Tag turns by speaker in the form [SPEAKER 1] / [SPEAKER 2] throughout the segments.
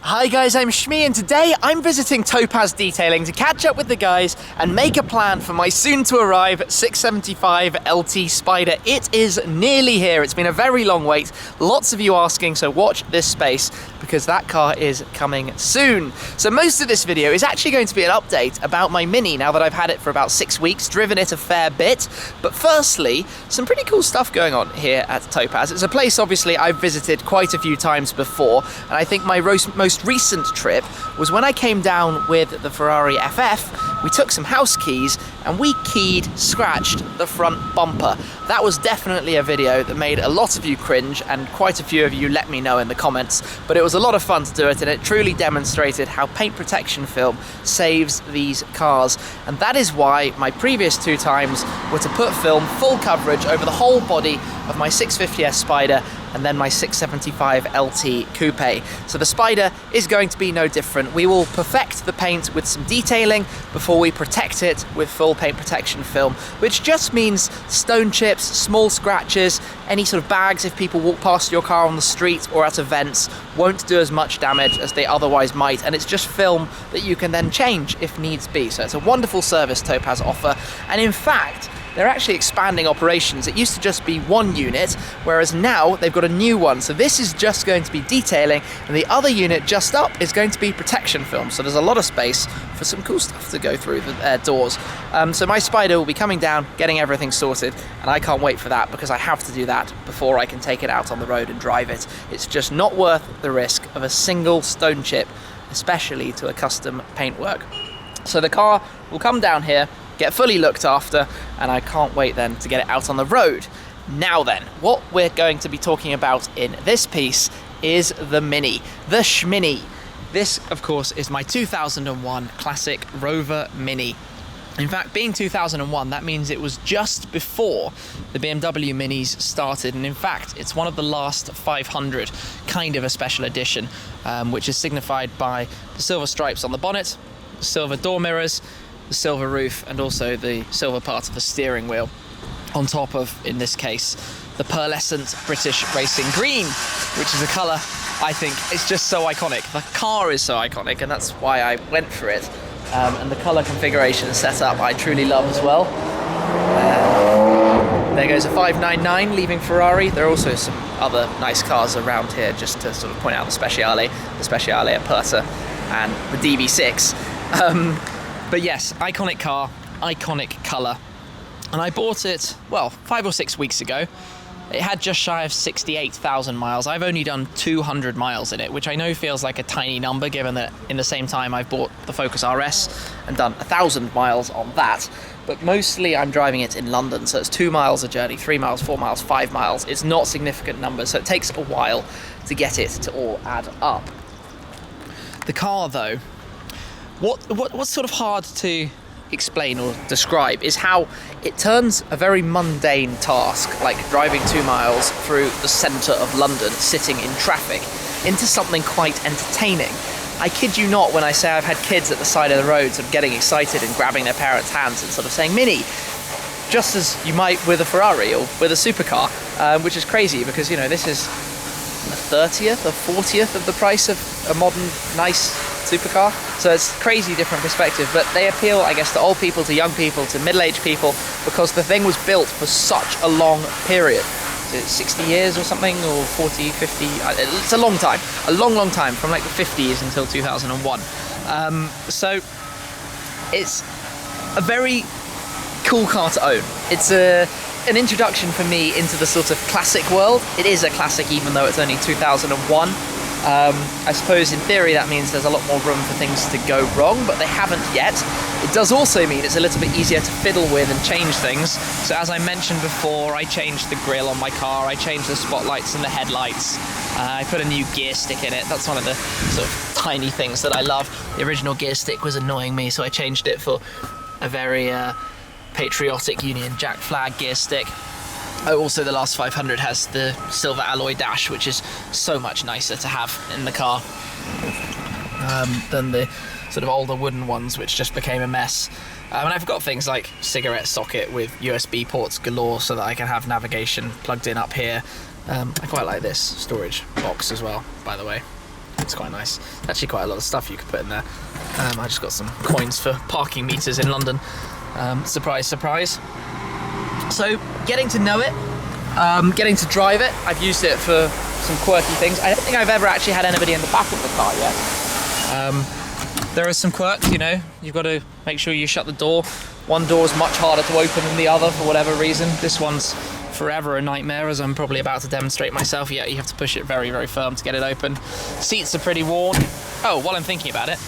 [SPEAKER 1] Hi guys, I'm Shmi and today I'm visiting Topaz Detailing to catch up with the guys and make a plan for my soon to arrive 675 LT Spider. It is nearly here. It's been a very long wait. Lots of you asking, so watch this space because that car is coming soon. So most of this video is actually going to be an update about my Mini now that I've had it for about 6 weeks, driven it a fair bit. But firstly, some pretty cool stuff going on here at Topaz. It's a place obviously I've visited quite a few times before, and I think my most recent trip was when I came down with the Ferrari FF. We took some house keys and we scratched the front bumper. That was definitely a video that made a lot of you cringe and quite a few of you let me know in the comments, but it was a lot of fun to do it and it truly demonstrated how paint protection film saves these cars. And that is why my previous 2 times were to put film full coverage over the whole body of my 650S Spider and then my 675 LT Coupe. So the Spider is going to be no different. We will perfect the paint with some detailing before we protect it with full paint protection film, which just means stone chips, small scratches, any sort of bags if people walk past your car on the street or at events won't do as much damage as they otherwise might, and it's just film that you can then change if needs be. So it's a wonderful service Topaz offer, and in fact, they're actually expanding operations. It used to just be 1 unit, whereas now they've got a new one. So this is just going to be detailing, and the other unit just up is going to be protection film. So there's a lot of space for some cool stuff to go through the doors. So my Spider will be coming down, getting everything sorted, and I can't wait for that because I have to do that before I can take it out on the road and drive it. It's just not worth the risk of a single stone chip, especially to a custom paintwork. So the car will come down here, get fully looked after, and I can't wait then to get it out on the road. Now then, what we're going to be talking about in this piece is the Mini, the Shmini. This, of course, is my 2001 classic Rover Mini. In fact, being 2001, that means it was just before the BMW Minis started, and in fact, it's one of the last 500, kind of a special edition, which is signified by the silver stripes on the bonnet, silver door mirrors, the silver roof, and also the silver part of the steering wheel, on top of, in this case, the pearlescent British racing green, which is a colour I think is just so iconic. The car is so iconic, and that's why I went for it. And the colour configuration and setup I truly love as well. There goes a 599 leaving Ferrari. There are also some other nice cars around here, just to sort of point out the Speciale Aperta, and the DB6. But yes, iconic car, iconic colour. And I bought it, well, 5 or 6 weeks ago. It had just shy of 68,000 miles. I've only done 200 miles in it, which I know feels like a tiny number given that in the same time I've bought the Focus RS and done 1,000 miles on that. But mostly I'm driving it in London, so it's 2 miles a journey, 3 miles, 4 miles, 5 miles. It's not significant numbers, so it takes a while to get it to all add up. The car though, what's sort of hard to explain or describe is how it turns a very mundane task, like driving 2 miles through the centre of London, sitting in traffic, into something quite entertaining. I kid you not when I say I've had kids at the side of the road sort of getting excited and grabbing their parents' hands and sort of saying Mini, just as you might with a Ferrari or with a supercar, which is crazy because, you know, this is a 30th or 40th of the price of a modern, nice supercar. So it's crazy different perspective, but they appeal, I guess, to old people, to young people, to middle-aged people, because the thing was built for such a long period. Is it 60 years or something, or 40, 50? It's a long time, a long time, from like the 50s until 2001. So it's a very cool car to own. It's an introduction for me into the sort of classic world. It is a classic, even though it's only 2001. I suppose in theory that means there's a lot more room for things to go wrong, but they haven't yet. It does also mean it's a little bit easier to fiddle with and change things. So as I mentioned before, I changed the grille on my car, I changed the spotlights and the headlights, I put a new gear stick in it. That's one of the sort of tiny things that I love. The original gear stick was annoying me, so I changed it for a very patriotic Union Jack flag gear stick. Oh, also the last 500 has the silver alloy dash, which is so much nicer to have in the car than the sort of older wooden ones, which just became a mess. And I've got things like cigarette socket with USB ports galore so that I can have navigation plugged in up here. I quite like this storage box as well, by the way. It's quite nice. Actually quite a lot of stuff you could put in there. I just got some coins for parking meters in London. Surprise, surprise. So, getting to know it, getting to drive it. I've used it for some quirky things. I don't think I've ever actually had anybody in the back of the car yet. There are some quirks, you know. You've got to make sure you shut the door. One door is much harder to open than the other for whatever reason. This one's forever a nightmare, as I'm probably about to demonstrate myself. Yeah, you have to push it very, very firm to get it open. Seats are pretty worn. Oh, while I'm thinking about it,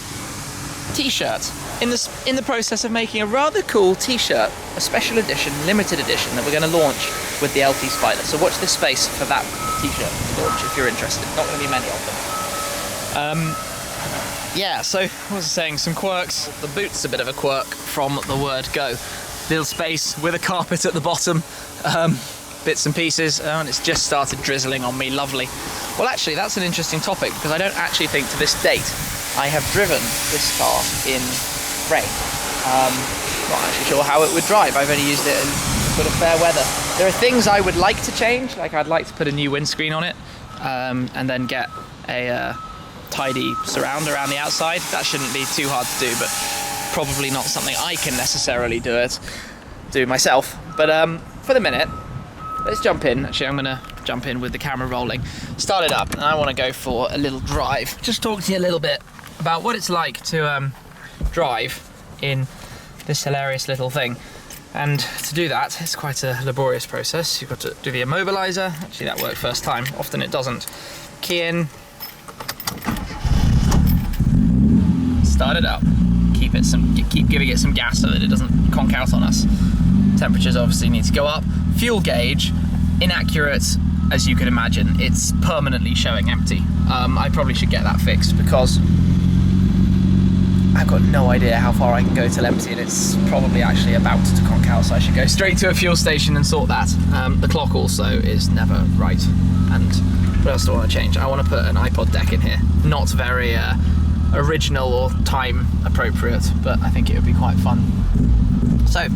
[SPEAKER 1] t-shirt. In the process of making a rather cool t-shirt, a special edition, limited edition that we're going to launch with the LT Spider. So watch this space for that t-shirt launch if you're interested. Not going to be many of them. Yeah, so what was I saying? Some quirks. The boot's a bit of a quirk from the word go. Little space with a carpet at the bottom. Bits and pieces, and it's just started drizzling on me. Lovely. Well, actually, that's an interesting topic because I don't actually think to this date I have driven this car in rain. Not actually sure how it would drive. I've only used it in sort of fair weather. There are things I would like to change, like I'd like to put a new windscreen on it, and then get a tidy surround around the outside. That shouldn't be too hard to do, but probably not something I can necessarily do myself. But for the minute, let's jump in. Actually, I'm gonna jump in with the camera rolling. Start it up, and I want to go for a little drive. Just talk to you a little bit about what it's like to drive in this hilarious little thing. And to do that, it's quite a laborious process. You've got to do the immobilizer. Actually, that worked first time. Often it doesn't. Key in. Start it up. Keep giving it some gas so that it doesn't conk out on us. Temperatures obviously need to go up. Fuel gauge, inaccurate as you can imagine. It's permanently showing empty. I probably should get that fixed because I've got no idea how far I can go till empty, and it's probably actually about to conk out, so I should go straight to a fuel station and sort that. The clock also is never right. And what else do I want to change? I want to put an iPod deck in here. Not very original or time appropriate, but I think it would be quite fun. So,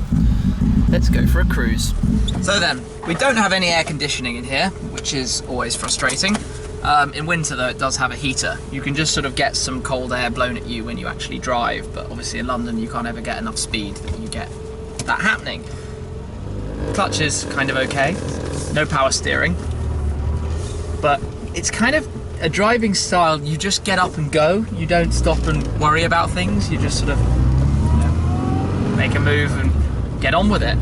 [SPEAKER 1] let's go for a cruise. So then, we don't have any air conditioning in here, which is always frustrating. In winter though, it does have a heater. You can just sort of get some cold air blown at you when you actually drive, but obviously in London you can't ever get enough speed that you get that happening. Clutch is kind of okay, no power steering, but it's kind of a driving style. You just get up and go. You don't stop and worry about things. You just sort of, you know, make a move and get on with it.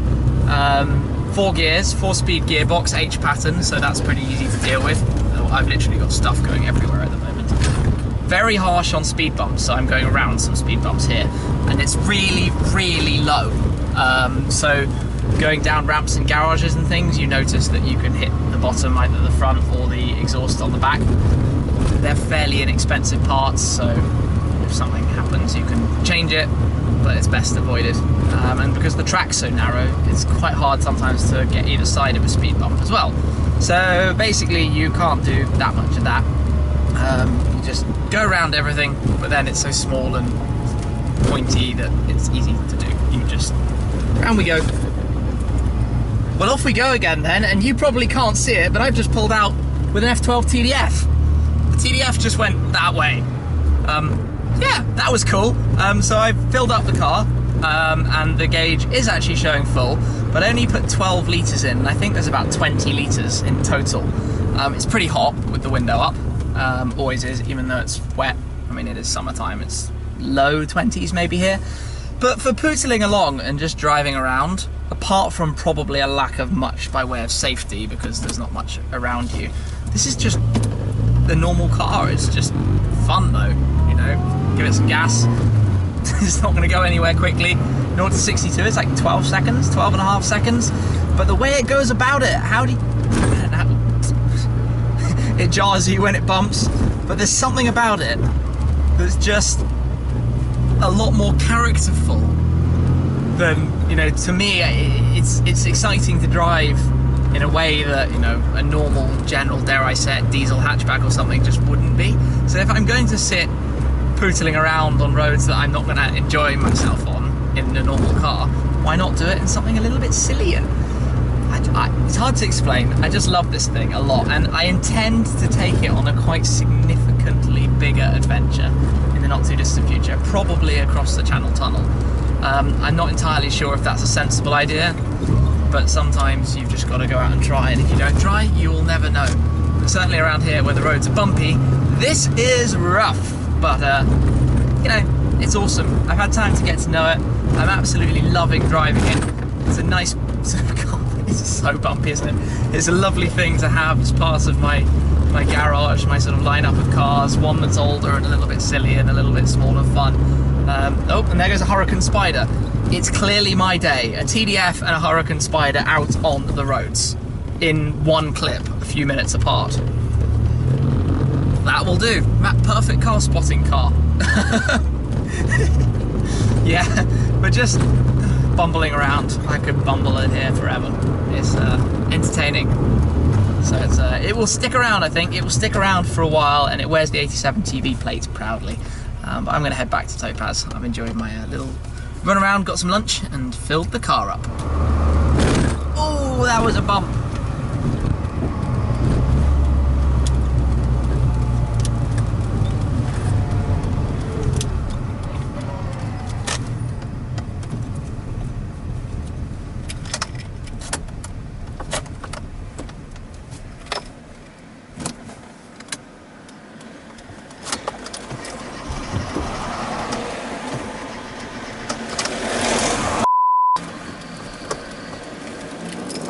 [SPEAKER 1] 4 gears, 4-speed gearbox, H pattern, so that's pretty easy to deal with. I've literally got stuff going everywhere at the moment. Very harsh on speed bumps, so I'm going around some speed bumps here, and it's really, really low. So going down ramps and garages and things, you notice that you can hit the bottom, either the front or the exhaust on the back. They're fairly inexpensive parts, so if something happens you can change it, but it's best avoided. And because the track's so narrow, it's quite hard sometimes to get either side of a speed bump as well. So basically you can't do that much of that. You just go around everything, but then it's so small and pointy that it's easy to do. You just, round we go. Well, off we go again then, and you probably can't see it, but I've just pulled out with an F12 TDF. The TDF just went that way. Yeah, that was cool. So I filled up the car, and the gauge is actually showing full, but I only put 12 litres in, and I think there's about 20 litres in total. It's pretty hot with the window up, always is, even though it's wet. I mean, it is summertime, it's low 20s maybe here. But for pootling along and just driving around, apart from probably a lack of much by way of safety because there's not much around you, this is just the normal car. It's just fun though, you know, give it some gas. It's not going to go anywhere quickly. 0 to 62 is like 12 seconds, 12 and a half seconds. But the way it goes about it, it jars you when it bumps, but there's something about it that's just a lot more characterful than, you know, to me it's exciting to drive in a way that, you know, a normal general, dare I say it, diesel hatchback or something just wouldn't be. So if I'm going to sit pootling around on roads that I'm not going to enjoy myself on in a normal car, why not do it in something a little bit sillier? it's hard to explain. I just love this thing a lot, and I intend to take it on a quite significantly bigger adventure in the not too distant future, probably across the Channel Tunnel. I'm not entirely sure if that's a sensible idea, but sometimes you've just got to go out and try, and if you don't try, you will never know. But certainly around here where the roads are bumpy, this is rough, but you know, it's awesome. I've had time to get to know it. I'm absolutely loving driving it. It's a nice, it's so bumpy, isn't it? It's a lovely thing to have as part of my garage, my sort of lineup of cars, one that's older and a little bit silly and a little bit small and fun. Oh, and there goes a Hurricane Spider. It's clearly my day. A TDF and a Hurricane Spider out on the roads in one clip, a few minutes apart. That will do. Perfect car spotting car. Yeah, but just bumbling around. I could bumble in here forever. It's entertaining. So it will stick around, I think. It will stick around for a while, and it wears the 87 TV plate proudly. But I'm going to head back to Topaz. I've enjoyed my little run around, got some lunch, and filled the car up. Oh, that was a bump.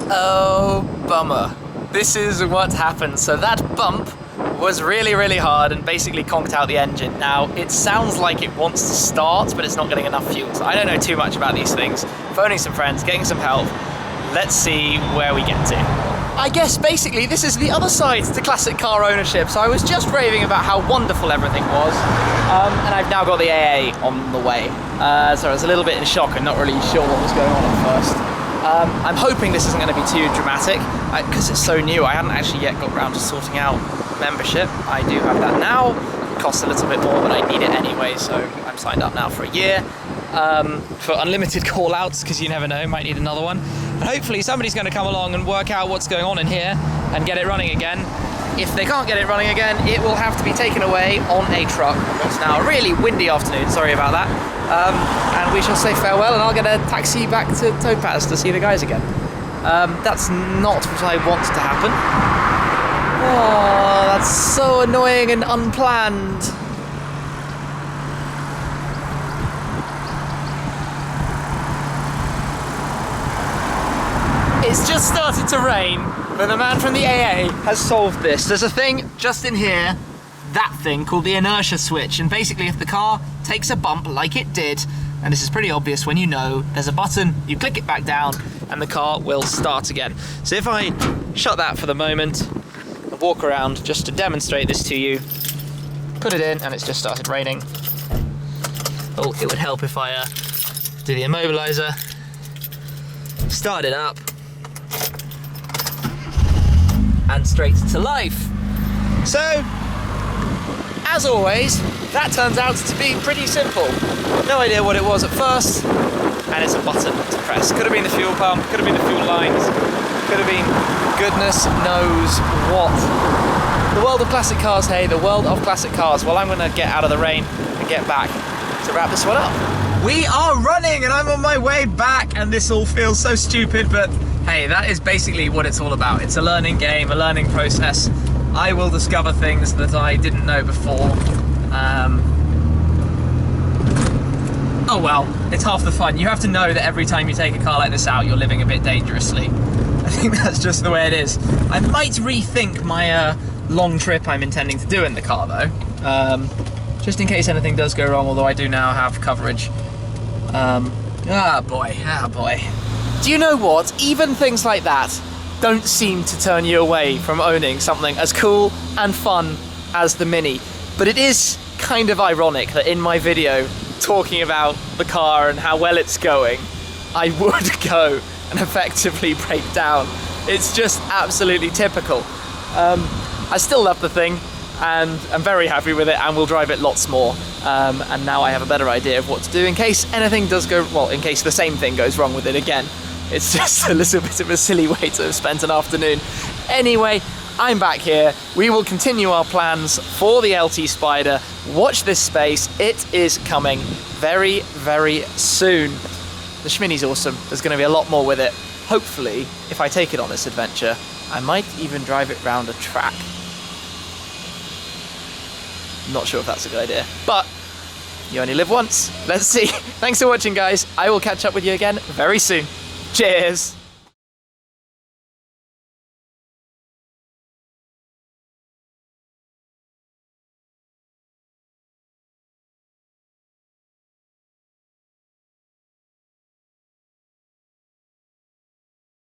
[SPEAKER 1] Oh, bummer. This is what happened. So that bump was really, really hard and basically conked out the engine. Now, it sounds like it wants to start, but it's not getting enough fuel. So I don't know too much about these things. Phoning some friends, getting some help. Let's see where we get to. I guess basically this is the other side to classic car ownership. So I was just raving about how wonderful everything was. And I've now got the AA on the way. So I was a little bit in shock and not really sure what was going on at first. I'm hoping this isn't going to be too dramatic, because it's so new. I hadn't actually yet got around to sorting out membership. I do have that now. It costs a little bit more, but I need it anyway, so I'm signed up now for a year. For unlimited call-outs, because you never know, might need another one. And hopefully somebody's going to come along and work out what's going on in here and get it running again. If they can't get it running again, it will have to be taken away on a truck. It's now a really windy afternoon, sorry about that. And we shall say farewell, and I'll get a taxi back to Topaz to see the guys again. That's not what I want to happen. Oh, that's so annoying and unplanned. It's just started to rain, but the man from the AA has solved this. There's a thing just in here, that thing called the inertia switch, and basically if the car takes a bump like it did, and this is pretty obvious when you know, there's a button, you click it back down, and the car will start again. So if I shut that for the moment, and walk around just to demonstrate this to you, put it in, and it's just started raining. Oh, it would help if I do the immobilizer, start it up, and straight to life. So, as always, that turns out to be pretty simple. No idea what it was at first, and it's a button to press. Could have been the fuel pump, could have been the fuel lines, could have been goodness knows what. The world of classic cars, hey, the world of classic cars. Well, I'm gonna get out of the rain and get back to wrap this one up. We are running, and I'm on my way back, and this all feels so stupid, but hey, that is basically what it's all about. It's a learning game, a learning process. I will discover things that I didn't know before. Oh well, it's half the fun. You have to know that every time you take a car like this out, you're living a bit dangerously. I think that's just the way it is. I might rethink my long trip I'm intending to do in the car though. Just in case anything does go wrong, although I do now have coverage. Ah boy. Do you know what? Even things like that don't seem to turn you away from owning something as cool and fun as the Mini. But it is kind of ironic that in my video talking about the car and how well it's going, I would go and effectively break down. It's just absolutely typical. I still love the thing, and I'm very happy with it, and we'll drive it lots more. And now I have a better idea of what to do in case anything does go, well, in case the same thing goes wrong with it again. It's just a little bit of a silly way to have spent an afternoon. Anyway, I'm back here. We will continue our plans for the LT Spider. Watch this space. It is coming very, very soon. The Schmini's awesome. There's going to be a lot more with it. Hopefully, if I take it on this adventure, I might even drive it round a track. Not sure if that's a good idea, but you only live once. Let's see. Thanks for watching, guys. I will catch up with you again very soon. Cheers.